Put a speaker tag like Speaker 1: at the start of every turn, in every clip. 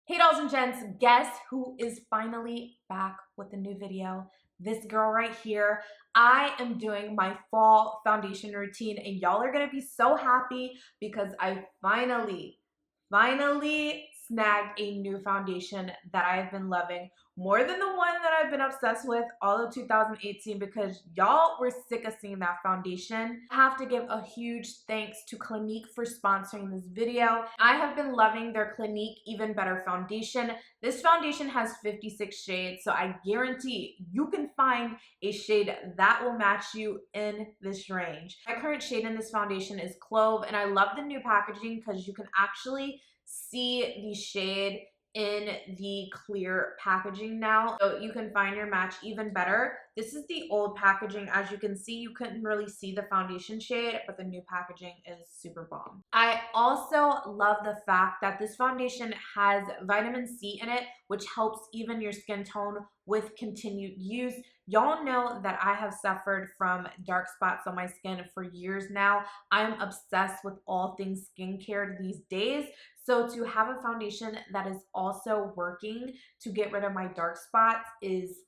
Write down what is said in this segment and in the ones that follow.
Speaker 1: Hey dolls and gents, guess who is finally back with a new video? This girl right here. I am doing my fall foundation routine and y'all are gonna be so happy because I finally snagged a new foundation that I've been loving more than the one that I've been obsessed with all of 2018 because y'all were sick of seeing that foundation. I have to give a huge thanks to Clinique for sponsoring this video. I have been loving their Clinique Even Better foundation. This foundation has 56 shades, so I guarantee you can find a shade that will match you in this range. My current shade in this foundation is Clove, and I love the new packaging because you can actually see the shade in the clear packaging now, so you can find your match even better. This is the old packaging. As you can see, you couldn't really see the foundation shade, but the new packaging is super bomb. I also love the fact that this foundation has vitamin C in it, which helps even your skin tone with continued use. Y'all know that I have suffered from dark spots on my skin for years now. I am obsessed with all things skincare these days. So to have a foundation that is also working to get rid of my dark spots is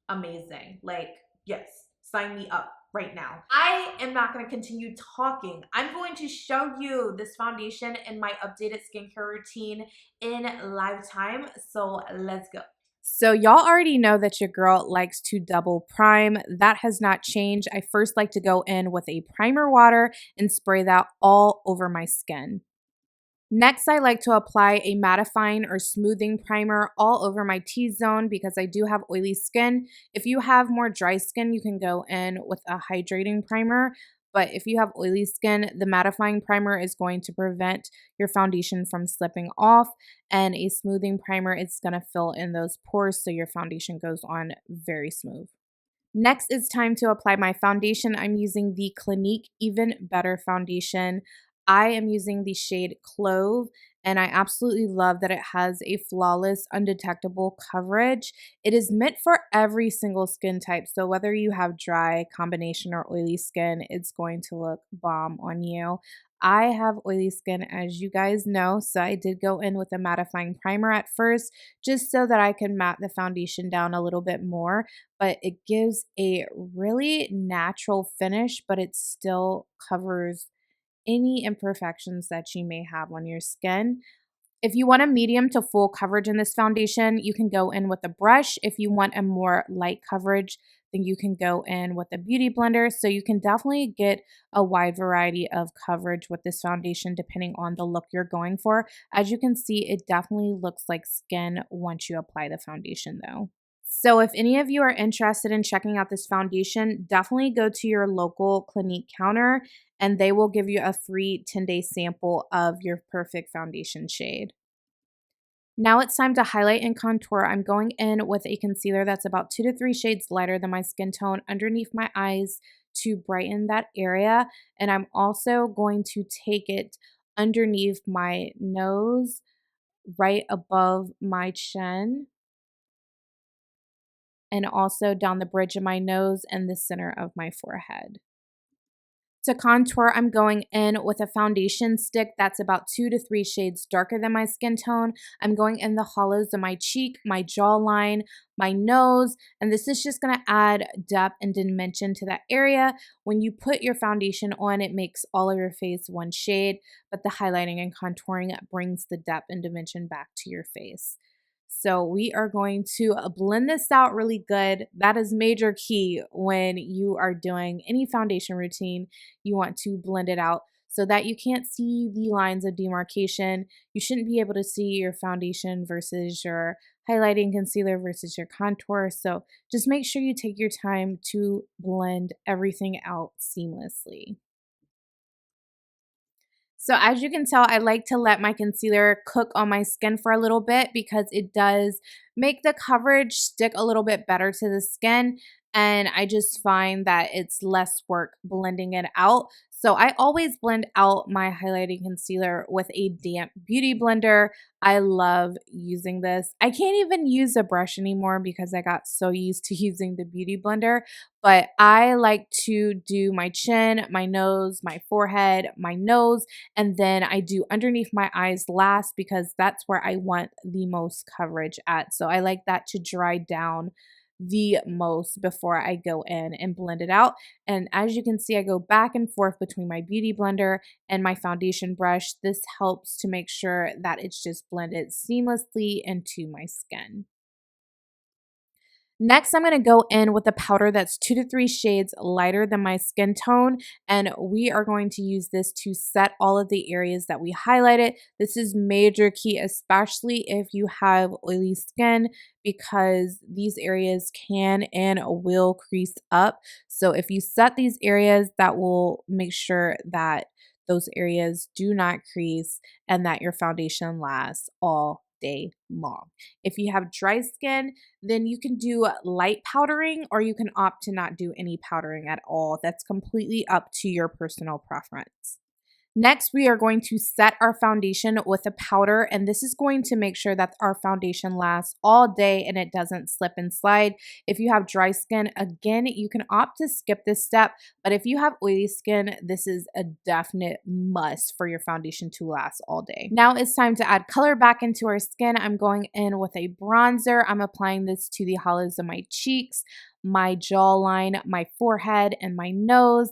Speaker 1: amazing. Like, yes, sign me up right now. I am not going to continue talking. I'm going to show you this foundation and my updated skincare routine in live time. So let's go. So y'all already know that your girl likes to double prime. That has not changed. I first like to go in with a primer water and spray that all over my skin. Next, I like to apply a mattifying or smoothing primer all over my T-zone because I do have oily skin. If you have more dry skin, you can go in with a hydrating primer. But if you have oily skin, the mattifying primer is going to prevent your foundation from slipping off. And a smoothing primer is going to fill in those pores so your foundation goes on very smooth. Next, it's time to apply my foundation. I'm using the Clinique Even Better foundation. I am using the shade Clove, and I absolutely love that it has a flawless, undetectable coverage. It is meant for every single skin type, so whether you have dry, combination, or oily skin, it's going to look bomb on you. I have oily skin, as you guys know, so I did go in with a mattifying primer at first, just so that I can matte the foundation down a little bit more, but it gives a really natural finish, but it still covers any imperfections that you may have on your skin. If you want a medium to full coverage in this foundation, you can go in with a brush. If you want a more light coverage, then you can go in with a beauty blender. So you can definitely get a wide variety of coverage with this foundation depending on the look you're going for. As you can see, it definitely looks like skin once you apply the foundation though. So if any of you are interested in checking out this foundation, definitely go to your local Clinique counter and they will give you a free 10-day sample of your perfect foundation shade. Now it's time to highlight and contour. I'm going in with a concealer that's about 2 to 3 shades lighter than my skin tone underneath my eyes to brighten that area. And I'm also going to take it underneath my nose, right above my chin, and also down the bridge of my nose and the center of my forehead. To contour, I'm going in with a foundation stick that's about 2 to 3 shades darker than my skin tone. I'm going in the hollows of my cheek, my jawline, my nose, and this is just going to add depth and dimension to that area. When you put your foundation on, it makes all of your face one shade, but the highlighting and contouring brings the depth and dimension back to your face. So we are going to blend this out really good. That is major key when you are doing any foundation routine. You want to blend it out so that you can't see the lines of demarcation. You shouldn't be able to see your foundation versus your highlighting concealer versus your contour. So just make sure you take your time to blend everything out seamlessly. So as you can tell, I like to let my concealer cook on my skin for a little bit because it does make the coverage stick a little bit better to the skin. And I just find that it's less work blending it out. So I always blend out my highlighting concealer with a damp beauty blender. I love using this. I can't even use a brush anymore because I got so used to using the beauty blender, but I like to do my chin, my nose, my forehead, my nose, and then I do underneath my eyes last because that's where I want the most coverage at. So I like that to dry down the most before I go in and blend it out. And as you can see, I go back and forth between my beauty blender and my foundation brush. This helps to make sure that it's just blended seamlessly into my skin. Next, I'm going to go in with a powder that's 2 to 3 shades lighter than my skin tone, and we are going to use this to set all of the areas that we highlighted. This is major key, especially if you have oily skin, because these areas can and will crease up. So if you set these areas, that will make sure that those areas do not crease and that your foundation lasts all day long. If you have dry skin, then you can do light powdering or you can opt to not do any powdering at all. That's completely up to your personal preference. Next, we are going to set our foundation with a powder, and this is going to make sure that our foundation lasts all day and it doesn't slip and slide. If you have dry skin, again, you can opt to skip this step, but if you have oily skin, this is a definite must for your foundation to last all day. Now it's time to add color back into our skin. I'm going in with a bronzer. I'm applying this to the hollows of my cheeks, my jawline, my forehead, and my nose.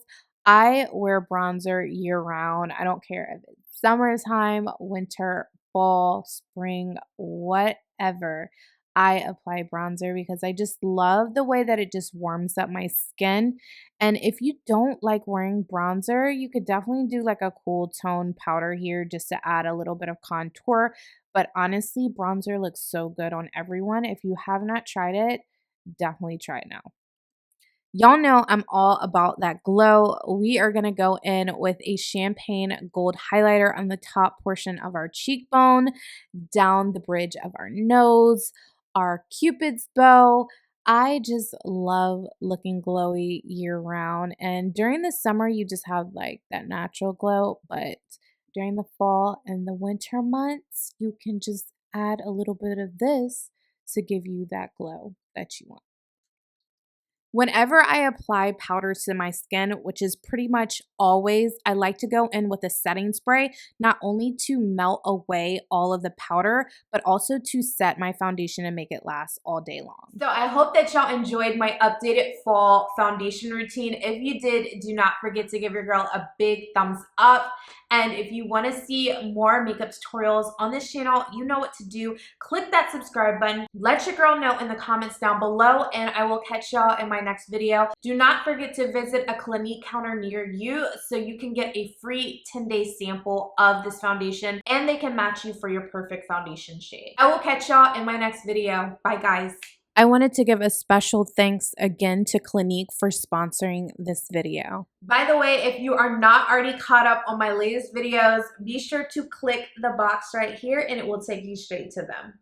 Speaker 1: I wear bronzer year round. I don't care if it's summertime, winter, fall, spring, whatever. I apply bronzer because I just love the way that it just warms up my skin. And if you don't like wearing bronzer, you could definitely do like a cool tone powder here just to add a little bit of contour. But honestly, bronzer looks so good on everyone. If you have not tried it, definitely try it now. Y'all know I'm all about that glow. We are going to go in with a champagne gold highlighter on the top portion of our cheekbone, down the bridge of our nose, our Cupid's bow. I just love looking glowy year round. And during the summer, you just have like that natural glow. But during the fall and the winter months, you can just add a little bit of this to give you that glow that you want. Whenever I apply powders to my skin, which is pretty much always, I like to go in with a setting spray, not only to melt away all of the powder, but also to set my foundation and make it last all day long. So I hope that y'all enjoyed my updated fall foundation routine. If you did, do not forget to give your girl a big thumbs up. And if you want to see more makeup tutorials on this channel, you know what to do. Click that subscribe button. Let your girl know in the comments down below, and I will catch y'all in my next video. Do not forget to visit a Clinique counter near you so you can get a free 10-day sample of this foundation, and they can match you for your perfect foundation shade. I will catch y'all in my next video. Bye, guys. I wanted to give a special thanks again to Clinique for sponsoring this video. By the way, if you are not already caught up on my latest videos, be sure to click the box right here and it will take you straight to them.